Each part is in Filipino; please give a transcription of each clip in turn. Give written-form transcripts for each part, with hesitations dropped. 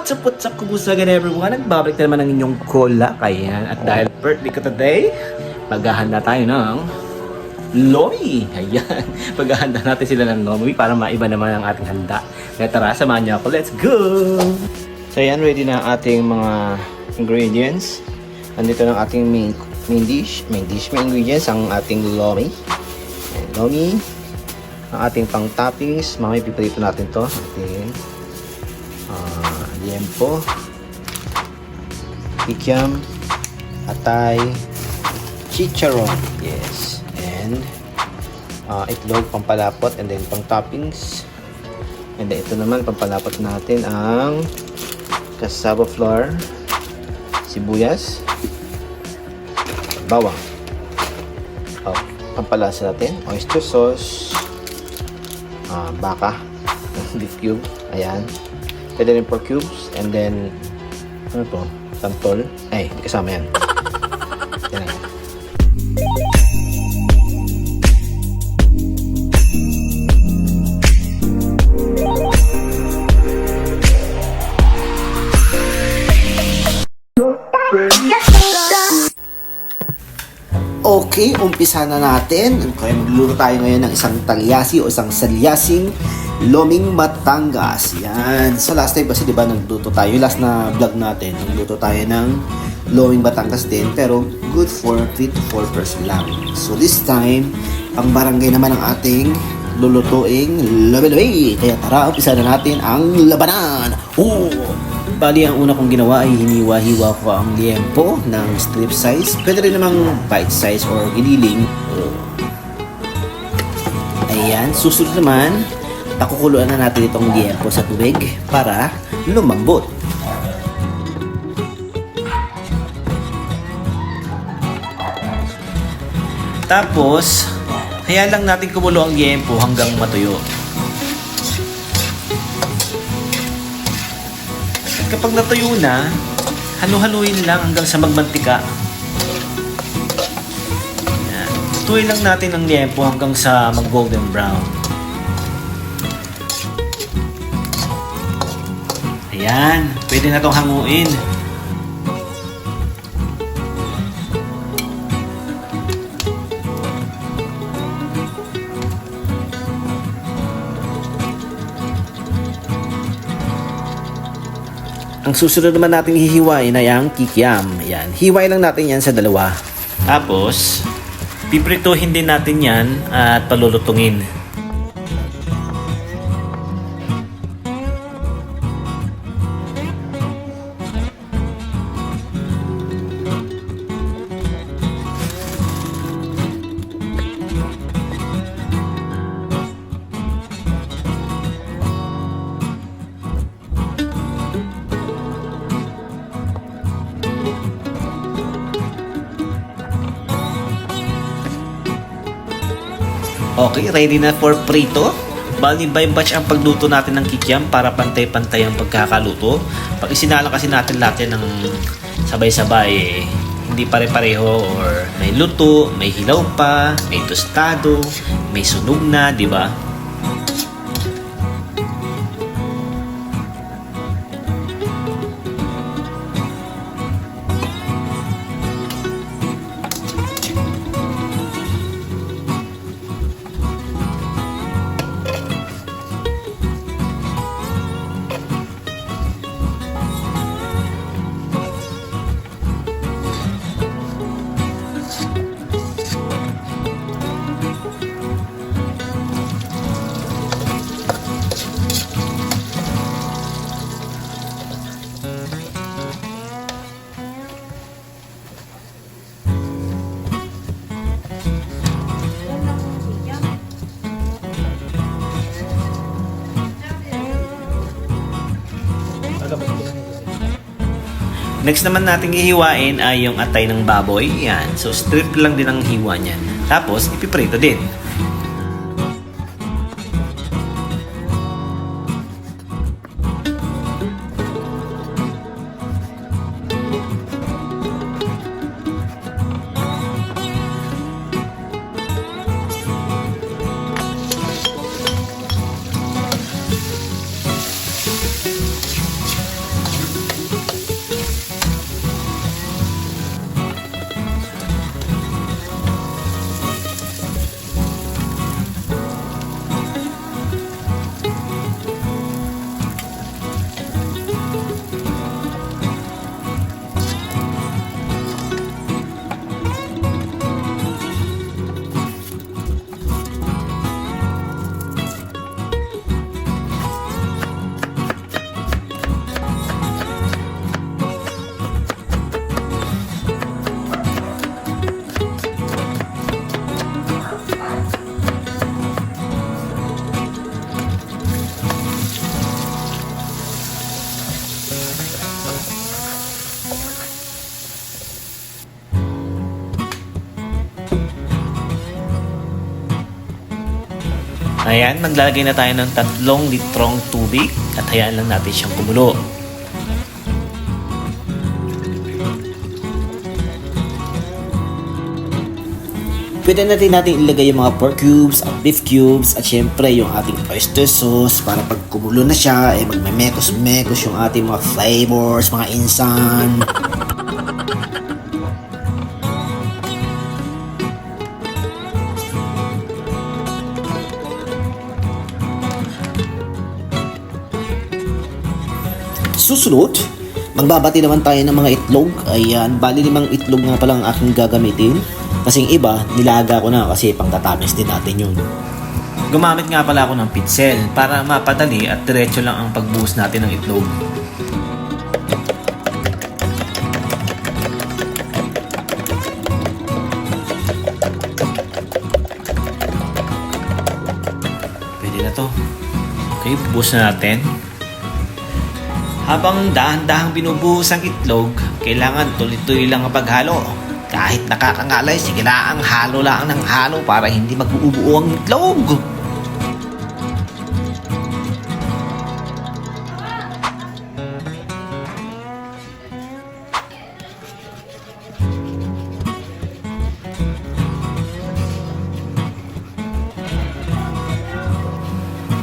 What's up, kumusta again everyone? Nagbabalik na naman ang inyong Kola. Ayan, at dahil birthday ko today, maghahanda tayo ng lomi. Ayan, maghahanda natin sila ng lomi para maiba naman ang ating handa. Kaya tara, samahan niyo ako. Let's go! So ayan, ready na ang ating mga ingredients. Nandito na ang ating main ingredients, ang ating lomi. Ayan, lomi. Ang ating pang toppings, mamaya piprito natin to. Ating liempo, kikiam, atay, chicharon, yes, and itlog, pampalapot, and then pang toppings. And then ito naman, pampalapot natin ang cassava flour, sibuyas, bawang. Pampalasa natin, oyster sauce, baka, beef cube, ayan. Pwede rin pork cubes, and then ano to? Santol. Ay, hindi kasama yan. Yan na. Okay, umpisa na natin. Kaya magluluto tayo ngayon ng isang talyasi o isang salyasing Loming Batangas. Yan. Sa last time kasi diba nagluto tayo. Yung last na vlog natin, nagluto tayo ng Loming Batangas din. Pero good for 3 to 4 person lang. So this time, pang barangay naman ang ating lulutuing labi-labi. Kaya tara, umpisa na natin ang labanan. Oh! Bali, ang una kong ginawa ay hiniwa-hiwa ko ang liempo ng strip size. Pwede rin namang bite size or giniling. Ayan. Susunod naman, pakukuluan na natin itong liempo sa tubig para lumambot. Tapos, kaya lang natin kumulo ang liempo hanggang matuyo. Kapag natuyo na, halu-haluin lang hanggang sa magmantika. Ayan. Tuloy lang natin ang liempo hanggang sa mag-golden brown. Ayan, pwede na itong hanguin. Ang susunod naman natin hihiwain ay ang kikiam. Ayan, hiwain lang natin yan sa dalawa. Tapos, piprituhin din natin yan at palulutungin. Okay, ready na for prito. Bali by batch ang pagluto natin ng kikiam para pantay-pantay ang pagkakaluto. Pag isinalang kasi natin lahat yan ng sabay-sabay, hindi pare-pareho or may luto, may hilaw pa, may tostado, may sunog na, di ba? Next naman nating ihiwain ay yung atay ng baboy. Yan. So strip lang din ang hiwa niyan. Tapos ipiprito din. Ayan, maglalagay na tayo ng 3 litrong tubig at hayaan lang natin siyang kumulo. Pwede natin ilagay yung mga pork cubes at beef cubes at syempre yung ating oyster sauce para pag kumulo na siya, magmemekos-mekos yung ating mga flavors, mga insan. Susunod, magbabati naman tayo ng mga itlog. Ayan, bali 5 itlog nga pala ang aking gagamitin. Kasing iba, nilaga ko na kasi pangtatamis din natin yun. Gumamit nga pala ako ng pinsel para mapadali at diretso lang ang pagbuhos natin ng itlog. Pwede na to. Okay, buhos na natin. Habang dahan-dahang binubuhos ang itlog, kailangan tuloy-tuloy lang ang paghalo. Kahit nakakangalay, sige na ang halo lang ng halo para hindi mag-uubuo ang itlog.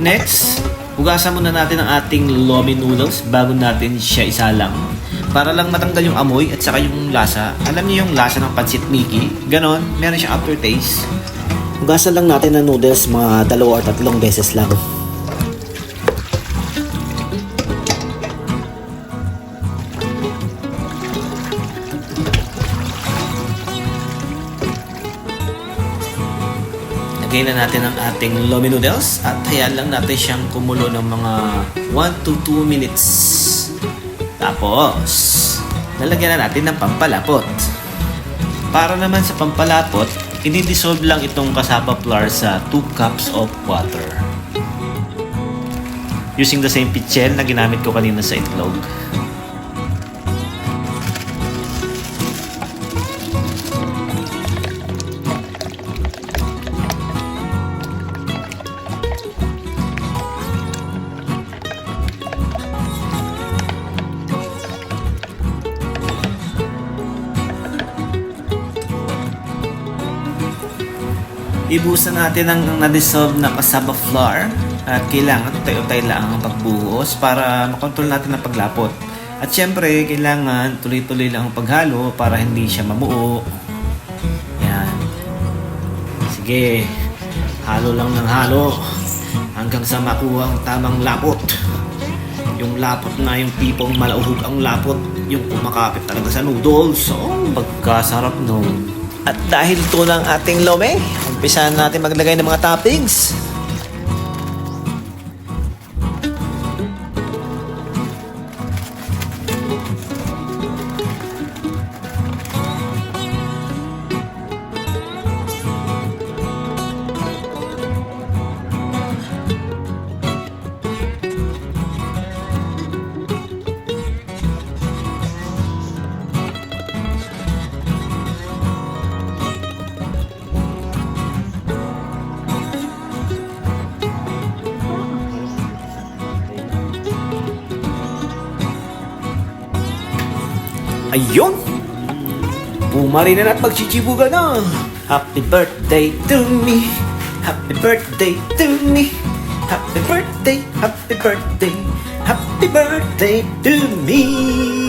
Next, hugasan muna natin ang ating lomi noodles bago natin siya isalang. Para lang matanggal yung amoy at saka yung lasa. Alam niyo yung lasa ng pancit Mickey? Ganon, meron siyang aftertaste. Hugasan lang natin ng noodles mga 2 or 3 beses lang. Lagay na natin ang ating lomi noodles at hayaan lang natin siyang kumulo ng mga 1 to 2 minutes. Tapos, lalagyan na natin ng pampalapot. Para naman sa pampalapot, i-dissolve lang itong cassava flour sa 2 cups of water. Using the same pichel na ginamit ko kanina sa itlog. Ibuhusan natin ang na-dissolve na cassava flour at kailangan tayo-tayo lang ang pagbuhos para makontrol natin ang paglapot. At syempre, kailangan tuloy-tuloy lang ang paghalo para hindi siya mamuo. Yan. Sige, halo lang ng halo hanggang sa makuha ang tamang lapot. Yung lapot na yung tipong malauhog ang lapot, yung kumakapit talaga sa noodles. Oh, pagkasarap nun. At dahil ito ng ating lome, umpisahan natin maglagay ng mga toppings. Ayun! Pumari na at magchichibuga na! Happy birthday to me! Happy birthday to me! Happy birthday! Happy birthday! Happy birthday to me!